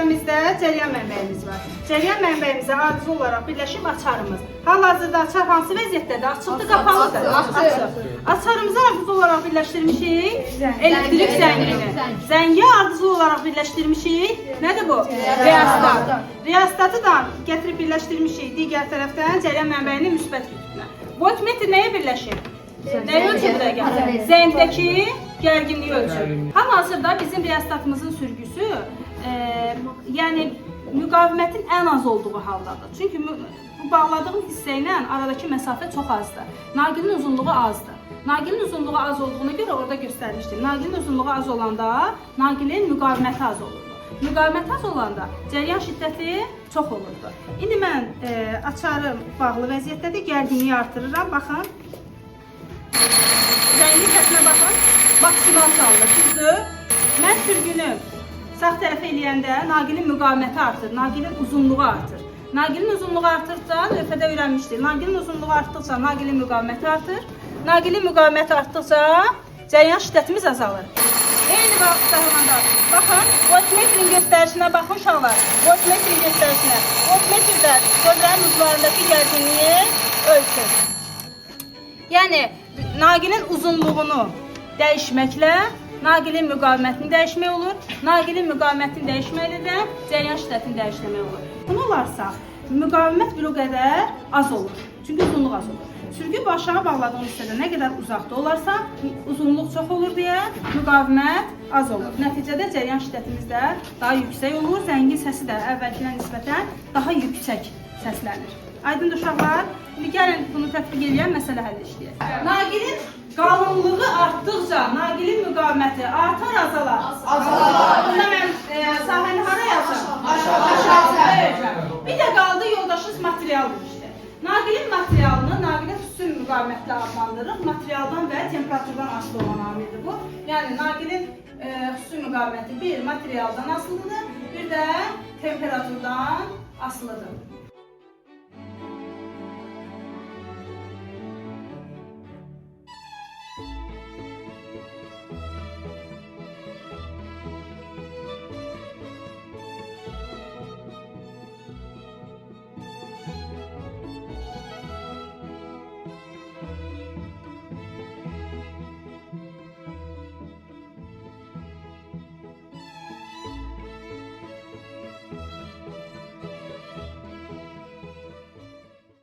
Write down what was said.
Siyahıstəmizdə cəryan mənbəyimiz var. Cəryan mənbəyimizə ardıcıl olaraq birləşib açarımız. Hal-hazırda açar hansı vəziyyətdədir? Açıqdır, qapalıdır? Açıq. Açarımızı ardıcıl olaraq birləşdirmişik. Elektrik zəngini. Zəngi ardıcıl olaraq birləşdirmişik. Nədir bu? Reostat. Reostatı da gətirib birləşdirmişik digər tərəfdən cəryan mənbəyinin müsbət qütbünə. Voltmetr nəyə birləşir? Nəyə ölçüdə gəlir? Zəngdəki gərginliyi ölçür. Hal-hazırda bizim reostatımızın sürgüsü yəni müqavimətin ən az olduğu haldadır. Çünki bu bağladığım hissə ilə aradakı məsafə çox azdır. Naqilin uzunluğu azdır. Naqilin uzunluğu az olduğuna görə orada göstərmişdim. Naqilin uzunluğu az olanda naqilin müqaviməti az olurdu. Müqavimət az olanda cəryan şiddəti çox olurdu. İndi mən açarım bağlı vəziyyətdədir. Gərginliyi artırıram. Baxın. Rəngi səsinə baxın. Maksimal çalınır. Düzdür? Mən sürgünü sağ tərəfə eləyəndə naqilin müqaviməti artır. Naqilin uzunluğu artır. Naqilin uzunluğu artırsa, lövhədə öyrənmişdik. Naqilin uzunluğu artdıqca naqilin müqaviməti artır. Naqilin müqaviməti artdıqca cəryan şiddətimiz azalır. Eyni zamanda baxın, voltmetrin göstərişinə baxın uşaqlar. Voltmetrin göstərişinə. Voltmetrdə dövrənin uclarındakı gərginliyi ölçür. Yəni, naqilin uzunluğunu dəyişməklə naqilin müqavimətini dəyişmək olur. Naqilin müqavimətini dəyişməklə də cəryan şiddətini dəyişmək olur. Bunu olarsa, müqavimət bir o qədər az olur. Çünki uzunluq az olur. Sürgü bu aşağı bağladığım hissədə nə qədər uzaqda olarsa, uzunluq çox olur deyə müqavimət az olur. Nəticədə cəryan şiddətimiz də daha yüksək olur. Zəngin səsi də əvvəlkinə nisbətən daha yüksək səslənir. Aydın uşaqlar, indi gəlin bunu tətbiq edən məsələ həll işləyək. Naqilin qalınlığı artdıqca naqilin müqaviməti artar, azalar. Azalar. Bunda mən sahəni hara yazım? Aşağı. Bir də qaldı yoldaşınız material demişdi. Naqilin materialını naqilin xüsusi müqavimətlə adlandırırıq. Materialdan və temperaturdan asılı olan amildir bu. Yəni naqilin xüsusi müqaviməti bir materialdan asılıdır, bir də temperaturdan asılıdır.